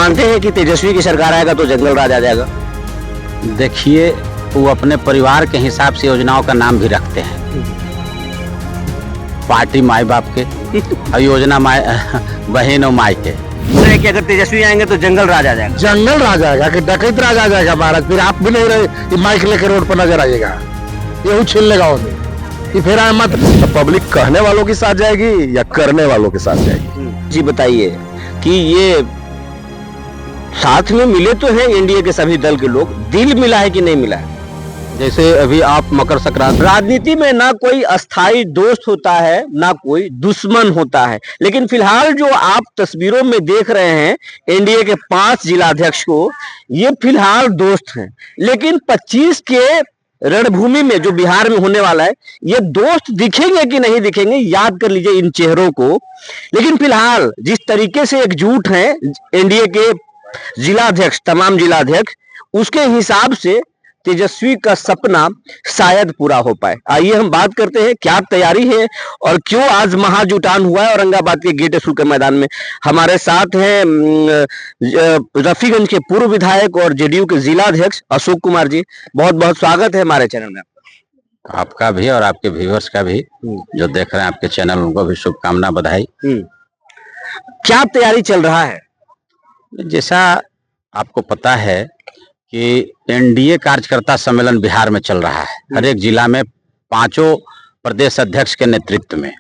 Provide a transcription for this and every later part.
मानते हैं कि तेजस्वी की सरकार आएगा तो जंगल राज आ जाएगा? देखिए, वो अपने परिवार के हिसाब से योजनाओं का नाम भी रखते हैं। पार्टी माई बाप के और योजना माई बहन और माई के। कि अगर तेजस्वी आएंगे तो जंगल राज आ जाएगा। जंगल राज आएगा कि डकैत राज आ जाएगा महाराज। फिर आप भी नहीं रहे कि माइक लेकर रोड पर नजर आइएगा, यही छीन लेगा उन्हें कि फिर आए मत। तो पब्लिक कहने वालों के साथ जाएगी या करने वालों के साथ जाएगी? जी बताइए कि ये साथ में मिले तो हैं एनडीए के सभी दल के लोग, दिल मिला है कि नहीं मिला है? जैसे अभी आप मकर संक्रांति, राजनीति में ना कोई अस्थाई दोस्त होता है ना कोई दुश्मन होता है, लेकिन फिलहाल जो आप तस्वीरों में देख रहे हैं एनडीए के 5 जिलाध्यक्ष को, ये फिलहाल दोस्त हैं। लेकिन 25 के रणभूमि में जो बिहार में होने वाला है, ये दोस्त दिखेंगे कि नहीं दिखेंगे, याद कर लीजिए इन चेहरों को। लेकिन फिलहाल जिस तरीके से एकजुट हैं एनडीए के जिलाध्यक्ष, तमाम जिलाध्यक्ष, उसके हिसाब से तेजस्वी का सपना शायद पूरा हो पाए। आइए हम बात करते हैं क्या तैयारी है और क्यों आज महाजुटान हुआ है औरंगाबाद के गेट स्कूल के मैदान में। हमारे साथ हैं रफीगंज के पूर्व विधायक और जेडीयू के जिलाध्यक्ष अशोक कुमार जी। बहुत बहुत स्वागत है हमारे चैनल में। आपका भी और आपके व्यूअर्स का भी, जो देख रहे हैं आपके चैनल, उनको भी शुभकामना, बधाई। क्या तैयारी चल रहा है? जैसा आपको पता है कि एनडीए कार्यकर्ता सम्मेलन बिहार में चल रहा है। हर एक जिला में 5 प्रदेश अध्यक्ष के नेतृत्व में,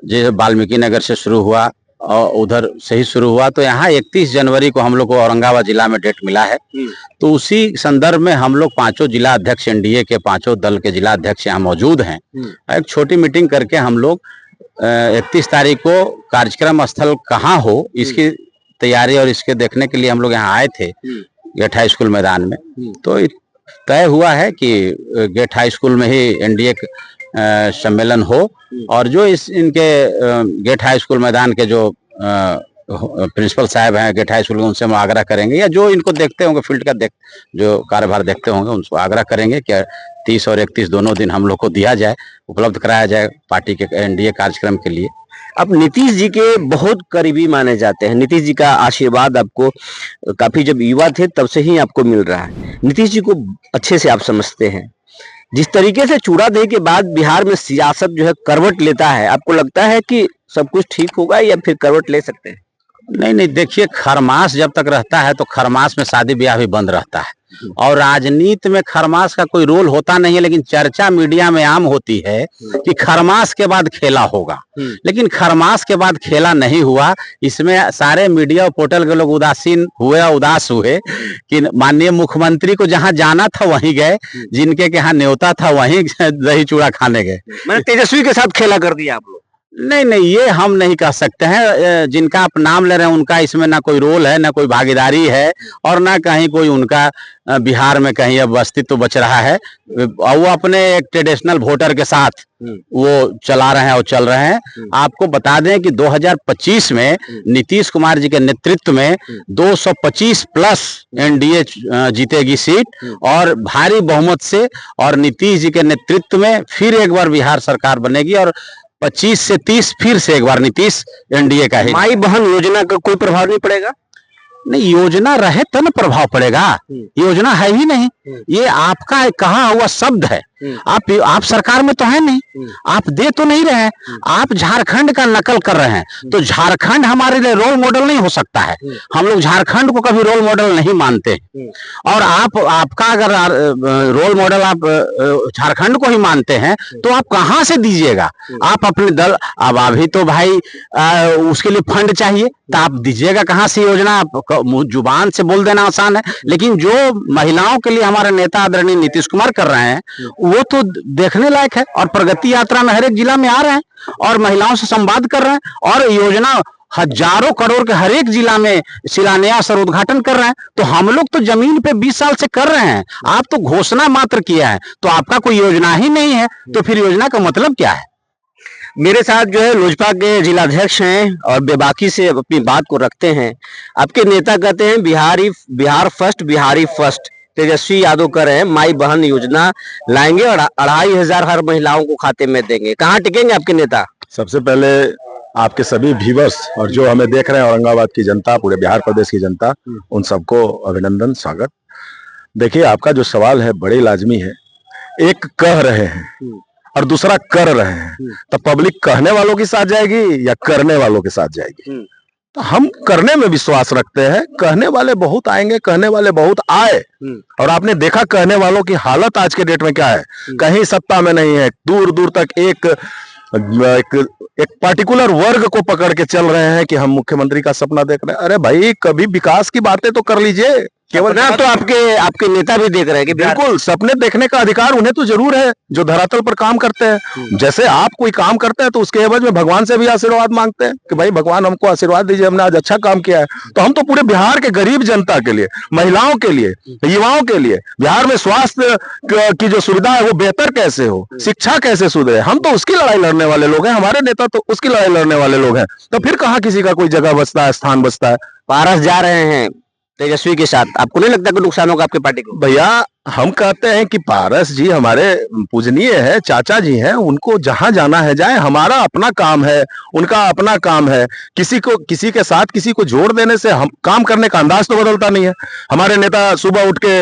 जैसे वाल्मीकि नगर से शुरू हुआ और उधर से ही शुरू हुआ, तो यहाँ 31 जनवरी को हम लोग को औरंगाबाद जिला में डेट मिला है। तो उसी संदर्भ में हम लोग 5 जिला अध्यक्ष, एनडीए के 5 दल के जिला अध्यक्ष यहाँ मौजूद हैं। एक छोटी मीटिंग करके हम लोग 31 तारीख को कार्यक्रम स्थल कहाँ हो, इसकी तैयारी और इसके देखने के लिए हम लोग यहाँ आए थे गेट हाई स्कूल मैदान में। तो तय हुआ है कि गेट हाई स्कूल में ही एनडीए सम्मेलन हो, और जो इनके गेट हाई स्कूल मैदान के जो प्रिंसिपल साहब हैं गेट हाई स्कूल, उनसे हम आग्रह करेंगे, या जो इनको देखते होंगे फील्ड का जो कार्यभार देखते होंगे, उनको आग्रह करेंगे कि 30 और 31 दोनों दिन हम लोग को दिया जाए, उपलब्ध कराया जाए पार्टी के एनडीए कार्यक्रम के लिए। अब नीतीश जी के बहुत करीबी माने जाते हैं। नीतीश जी का आशीर्वाद आपको काफी, जब युवा थे तब से ही आपको मिल रहा है। नीतीश जी को अच्छे से आप समझते हैं। जिस तरीके से चूड़ादही के बाद बिहार में सियासत जो है करवट लेता है, आपको लगता है कि सब कुछ ठीक होगा या फिर करवट ले सकते हैं? नहीं, देखिए, खरमास जब तक रहता है तो खरमास में शादी ब्याह भी बंद रहता है, और राजनीति में खरमास का कोई रोल होता नहीं है। लेकिन चर्चा मीडिया में आम होती है कि खरमास के बाद खेला होगा, लेकिन खरमास के बाद खेला नहीं हुआ। इसमें सारे मीडिया और पोर्टल के लोग उदासीन हुए और उदास हुए कि माननीय मुख्यमंत्री को जहां जाना था वहीं गए, जिनके यहाँ न्योता था वहीं दही चूड़ा खाने गए। मैंने तेजस्वी के साथ खेला कर दिया आप लोग। नहीं, ये हम नहीं कह सकते हैं। जिनका आप नाम ले रहे हैं उनका इसमें ना कोई रोल है, ना कोई भागीदारी है, और ना कहीं कोई उनका बिहार में कहीं अब अस्तित्व बच रहा है। और वो अपने एक ट्रेडिशनल वोटर के साथ वो चला रहे हैं और चल रहे हैं। आपको बता दें कि 2025 में नीतीश कुमार जी के नेतृत्व में 225 प्लस एनडीए जीतेगी सीट, और भारी बहुमत से, और नीतीश जी के नेतृत्व में फिर एक बार बिहार सरकार बनेगी, और 25 से 30 फिर से एक बार नीतीश एनडीए का ही। माई बहन योजना का कोई प्रभाव नहीं पड़ेगा? नहीं, योजना रहे तो ना प्रभाव पड़ेगा। योजना है ही नहीं, ये आपका कहा हुआ शब्द है। आप सरकार में तो है नहीं, आप दे तो नहीं रहे हैं, आप झारखंड का नकल कर रहे हैं। तो झारखंड हमारे लिए रोल मॉडल नहीं हो सकता है। हम लोग झारखंड को कभी रोल मॉडल नहीं मानते, और आपका अगर रोल मॉडल आप झारखंड को ही मानते हैं तो आप कहां से दीजिएगा? आप अपने दल, अब अभी तो भाई उसके लिए फंड चाहिए, तो आप दीजिएगा कहां से योजना? जुबान से बोल देना आसान है, लेकिन जो महिलाओं के लिए हमारे नेता आदरणीय नीतीश कुमार कर रहे हैं वो तो देखने लायक है। और प्रगति यात्रा में हर एक जिला में आ रहे हैं और महिलाओं से संवाद कर रहे हैं, और योजना हजारों करोड़ के हर एक जिला में शिलान्यास और उद्घाटन कर रहे हैं। तो हम लोग तो जमीन पे 20 साल से कर रहे हैं, आप तो घोषणा मात्र किया है, तो आपका कोई योजना ही नहीं है, तो फिर योजना का मतलब क्या है? मेरे साथ जो है लोजपा के जिलाध्यक्ष हैं और बेबाकी से अपनी बात को रखते हैं। आपके नेता कहते हैं बिहार फर्स्ट, बिहारी फर्स्ट। तेजस्वी यादव कह रहे हैं माई बहन योजना लाएंगे और 2500 हर महिलाओं को खाते में देंगे। कहाँ टिकेंगे आपके नेता? सबसे पहले आपके सभी व्यूवर्स और जो हमें देख रहे हैं, औरंगाबाद की जनता, पूरे बिहार प्रदेश की जनता, उन सबको अभिनंदन, स्वागत। देखिए, आपका जो सवाल है बड़े लाजमी है। एक कह रहे हैं और दूसरा कर रहे हैं, तो पब्लिक कहने वालों के साथ जाएगी या करने वालों के साथ जाएगी? तो हम करने में विश्वास रखते हैं। कहने वाले बहुत आएंगे, कहने वाले बहुत आए, और आपने देखा कहने वालों की हालत आज के डेट में क्या है। कहीं सत्ता में नहीं है, दूर दूर तक एक पर्टिकुलर वर्ग को पकड़ के चल रहे हैं कि हम मुख्यमंत्री का सपना देख रहे हैं। अरे भाई, कभी विकास की बातें तो कर लीजिए। केवल ना तो आपके नेता भी देख रहे हैं कि बिल्कुल, सपने देखने का अधिकार उन्हें तो जरूर है जो धरातल पर काम करते हैं। जैसे आप कोई काम करते हैं तो उसके एवज में भगवान से भी आशीर्वाद मांगते हैं कि भाई भगवान हमको आशीर्वाद दीजिए, हमने आज अच्छा काम किया है। तो हम तो पूरे बिहार के गरीब जनता के लिए, महिलाओं के लिए, युवाओं के लिए, बिहार में स्वास्थ्य की जो सुविधा है वो बेहतर कैसे हो, शिक्षा कैसे सुधरे, हम तो उसकी लड़ाई लड़ने वाले लोग हैं। हमारे नेता तो उसकी लड़ाई लड़ने वाले लोग हैं। तो फिर कहाँ किसी का कोई जगह बचता है, स्थान बचता है? पारस जा रहे हैं तेजस्वी के साथ, आपको नहीं लगता कि नुकसान होगा आपकी पार्टी को? भैया, हम कहते हैं कि पारस जी हमारे पूजनीय है, चाचा जी हैं, उनको जहां जाना है जाए। हमारा अपना काम है, उनका अपना काम है। किसी के साथ किसी को जोड़ देने से हम काम करने का अंदाज तो बदलता नहीं है। हमारे नेता सुबह उठ के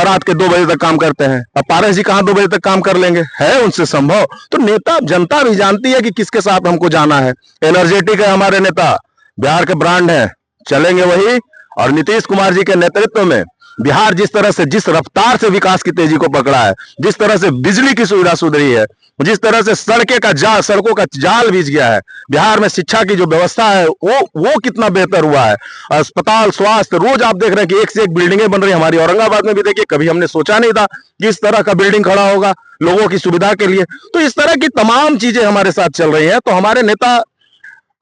रात के 2 बजे तक काम करते हैं, अब पारस जी कहाँ 2 बजे तक काम कर लेंगे? है उनसे संभव? तो नेता, जनता भी जानती है कि किसके साथ हमको जाना है। एनर्जेटिक है हमारे नेता, बिहार के ब्रांड है, चलेंगे वही। और नीतीश कुमार जी के नेतृत्व में बिहार जिस तरह से, जिस रफ्तार से विकास की तेजी को पकड़ा है, जिस तरह से बिजली की सुविधा सुधरी है, जिस तरह से सड़कों का जाल बिछ गया है, बिहार में शिक्षा की जो व्यवस्था है वो कितना बेहतर हुआ है। अस्पताल, स्वास्थ्य, रोज आप देख रहे हैं कि एक से एक बिल्डिंगें बन रही है। हमारी औरंगाबाद में भी देखिए, कभी हमने सोचा नहीं था कि इस तरह का बिल्डिंग खड़ा होगा लोगों की सुविधा के लिए। तो इस तरह की तमाम चीजें हमारे साथ चल रही है। तो हमारे नेता,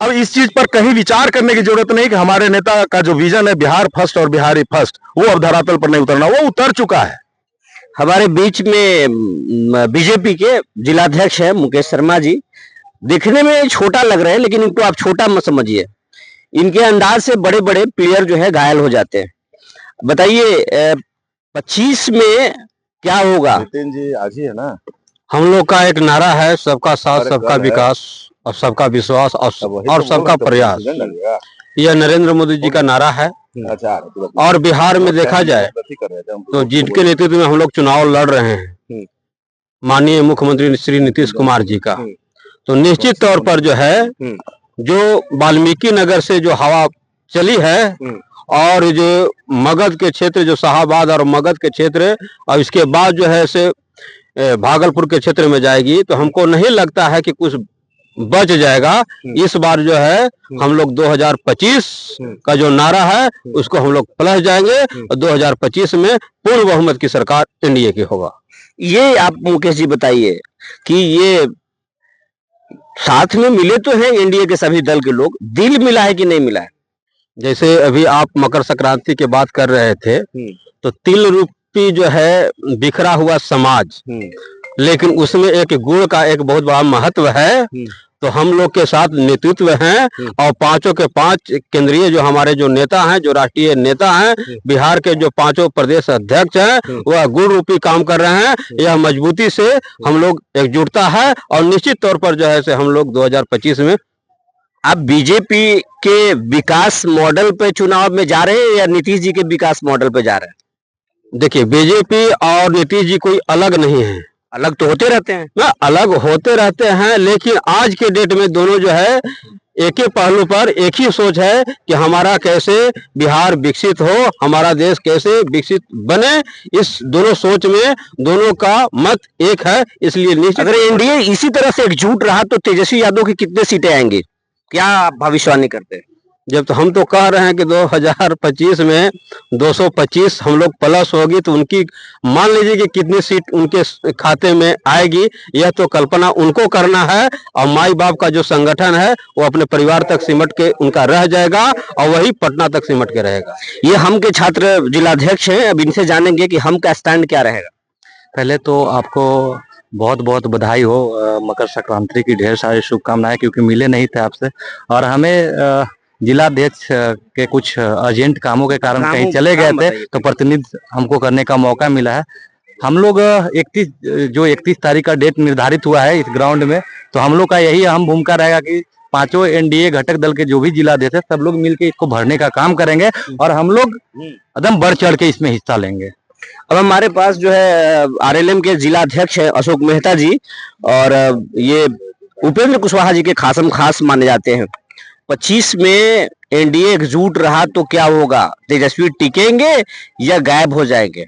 अब इस चीज पर कहीं विचार करने की जरूरत नहीं कि हमारे नेता का जो विजन है बिहार फर्स्ट और बिहारी फर्स्ट, वो अब धरातल पर नहीं उतरना, वो उतर चुका है। हमारे बीच में बीजेपी के जिलाध्यक्ष है मुकेश शर्मा जी। दिखने में छोटा लग रहे हैं, लेकिन इनको आप छोटा मत समझिए। इनके अंदाज से बड़े बड़े प्लेयर जो है घायल हो जाते हैं। बताइए 25 में क्या होगा? नितिन जी आज ही है ना, हम लोग का एक नारा है, सबका साथ, सबका विकास और सबका विश्वास और सबका प्रयास। यह नरेंद्र मोदी जी का नारा है। और बिहार में देखा जाए तो जिनके नेतृत्व में हम लोग चुनाव लड़ रहे हैं, माननीय मुख्यमंत्री श्री नीतीश कुमार जी का, तो निश्चित तौर पर जो है, जो वाल्मीकि नगर से जो हवा चली है और जो मगध के क्षेत्र, जो शाहाबाद और मगध के क्षेत्र, और इसके बाद जो है से भागलपुर के क्षेत्र में जाएगी, तो हमको नहीं लगता है कि कुछ बच जाएगा। इस बार जो है हम लोग 2025 का जो नारा है उसको हम लोग प्लस जाएंगे और 2025 में पूर्ण बहुमत की सरकार एनडीए की होगा। ये आप मुकेश जी बताइए कि ये साथ में मिले तो हैं एनडीए के सभी दल के लोग, दिल मिला है कि नहीं मिला है? जैसे अभी आप मकर संक्रांति की बात कर रहे थे, तो तिल रूपी जो है बिखरा हुआ समाज, लेकिन उसमें एक गुण का एक बहुत बड़ा महत्व है। तो हम लोग के साथ नेतृत्व हैं और 5 के 5 केंद्रीय जो हमारे जो नेता हैं, जो राष्ट्रीय नेता हैं, बिहार के जो 5 प्रदेश अध्यक्ष हैं, वह गुण रूपी काम कर रहे हैं। यह मजबूती से हम लोग एकजुटता है और निश्चित तौर पर जो है से हम लोग 2025 में। आप बीजेपी के विकास मॉडल पे चुनाव में जा रहे हैं या नीतीश जी के विकास मॉडल पे जा रहे हैं? देखिए, बीजेपी और नीतीश जी कोई अलग नहीं है। अलग तो होते रहते हैं ना, अलग होते रहते हैं, लेकिन आज के डेट में दोनों जो है एक ही पहलू पर एक ही सोच है कि हमारा कैसे बिहार विकसित हो, हमारा देश कैसे विकसित बने। इस दोनों सोच में दोनों का मत एक है। इसलिए निश्चित, अगर एनडीए इसी तरह से एकजुट रहा तो तेजस्वी यादव की कितने सीटें आएंगी, क्या आप भविष्यवाणी करते हैं? जब तो हम तो कह रहे हैं कि 2025 में 225 हम लोग प्लस होगी, तो उनकी मान लीजिए कि कितनी सीट उनके खाते में आएगी, यह तो कल्पना उनको करना है। और माई बाप का जो संगठन है वो अपने परिवार तक सिमट के उनका रह जाएगा और वही पटना तक सिमट के रहेगा। ये हम के छात्र जिलाध्यक्ष हैं, अब इनसे जानेंगे कि हम का स्टैंड क्या रहेगा। पहले तो आपको बहुत बहुत बधाई हो, मकर संक्रांति की ढेर सारी शुभकामनाएं, क्योंकि मिले नहीं थे आपसे और हमें जिलाध्यक्ष के कुछ अर्जेंट कामों के कारण कहीं चले गए थे, तो प्रतिनिधि हमको करने का मौका मिला है। हम लोग 31 तारीख का डेट निर्धारित हुआ है इस ग्राउंड में, तो हम लोग का यही अहम भूमिका रहेगा कि पांचों एनडीए घटक दल के जो भी जिलाध्यक्ष है सब लोग मिलकर इसको भरने का काम करेंगे और हम लोग एकदम बढ़ चढ़ के इसमें हिस्सा लेंगे। अब हमारे पास जो है आरएलएम के जिलाध्यक्ष है अशोक मेहता जी, और ये उपेंद्र कुशवाहा जी के खासम खास माने जाते हैं। 25 में एनडीए एकजुट रहा तो क्या होगा, तेजस्वी टिकेंगे या गायब हो जाएंगे?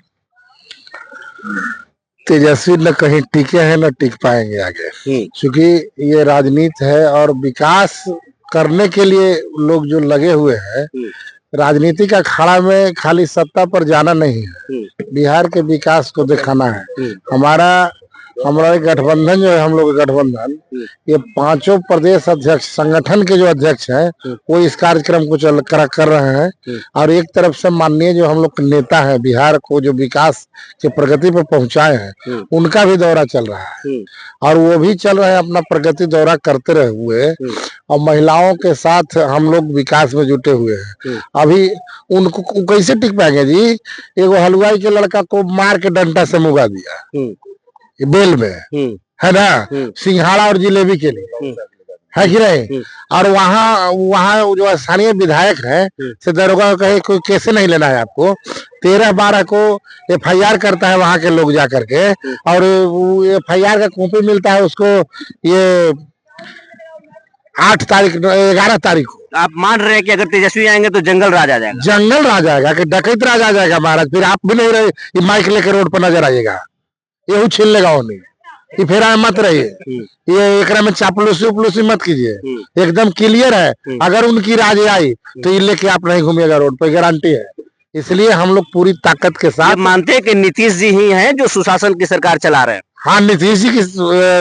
तेजस्वी न कहीं टिके हैं न टिक पाएंगे आगे, क्योंकि ये राजनीति है और विकास करने के लिए लोग जो लगे हुए हैं, राजनीति का अखाड़ा में खाली सत्ता पर जाना नहीं है, बिहार के विकास को दिखाना है। हमारा गठबंधन जो है, हम लोग का गठबंधन, ये पांचों प्रदेश अध्यक्ष संगठन के जो अध्यक्ष हैं वो इस कार्यक्रम को कर रहे हैं। और एक तरफ से माननीय जो हम लोग के नेता हैं, बिहार को जो विकास के प्रगति पर पहुंचाए हैं, उनका भी दौरा चल रहा है और वो भी चल रहे हैं, अपना प्रगति दौरा करते रहे हुए, और महिलाओं के साथ हम लोग विकास में जुटे हुए हैं। अभी उनको कैसे टिक पाएंगे जी? एगो हलवाई के लड़का को मार के डंडा से मुगा दिया बेल में, है ना, सिंघाड़ा और जिलेबी के लिए, है कि नहीं? और वहाँ जो स्थानीय विधायक है से दरोगा को कहे कोई कैसे नहीं लेना है आपको, 13-12 को FIR करता है वहाँ के लोग जा करके, और FIR का कॉपी मिलता है उसको ये 11 तारीख को। आप मान रहे हैं कि अगर तेजस्वी आएंगे तो जंगल राज आ जाएगा? जंगल राज आएगा कि डकैत राज आ जाएगा महाराज। फिर आप भी नहीं रहे, ये माइक लेके रोड पर नजर आइएगा, ये छीन लेगा उन्हें, ये फेरा मत रहिए, ये एकरा में चापलूसी मत कीजिए, एकदम क्लियर है। अगर उनकी राज आई तो ये लेके आप नहीं घूमिएगा रोड पे, गारंटी है। इसलिए हम लोग पूरी ताकत के साथ मानते हैं कि नीतीश जी ही हैं जो सुशासन की सरकार चला रहे हैं। हाँ, नीतीश जी की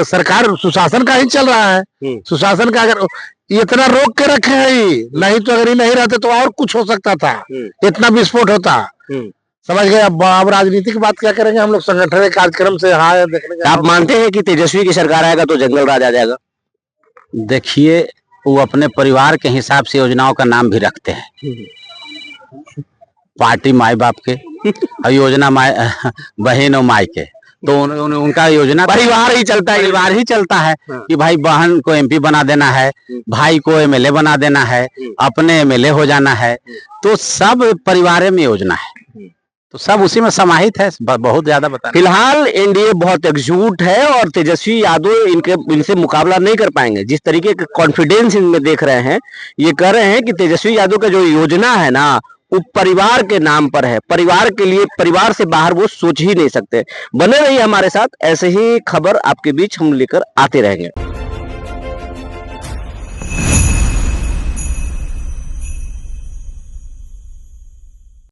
सरकार सुशासन का ही चल रहा है। सुशासन का अगर इतना रोक के रखे हैं, नहीं तो अगर ये नहीं रहते तो और कुछ हो सकता था, इतना विस्फोट होता। समझ गए? अब राजनीति की बात क्या करेंगे, हम लोग संगठन के कार्यक्रम से हाँ देखने। आप मानते हैं कि तेजस्वी की सरकार आएगा तो जंगल राज आ जाएगा? देखिए, वो अपने परिवार के हिसाब से योजनाओं का नाम भी रखते हैं। पार्टी माई बाप के और योजना बहन और माई के, तो उनका योजना परिवार ही चलता है। परिवार ही चलता है कि भाई बहन को MP बना देना है, भाई को MLA बना देना है, अपने MLA हो जाना है, तो सब परिवार में योजना है, तो सब उसी में समाहित है। बहुत ज्यादा बता, फिलहाल एनडीए बहुत एकजुट है और तेजस्वी यादव इनसे मुकाबला नहीं कर पाएंगे। जिस तरीके का कॉन्फिडेंस इनमें देख रहे हैं, ये कह रहे हैं कि तेजस्वी यादव का जो योजना है ना, वो परिवार के नाम पर है, परिवार के लिए, परिवार से बाहर वो सोच ही नहीं सकते। बने रहिए हमारे साथ, ऐसे ही खबर आपके बीच हम लेकर आते रहेंगे।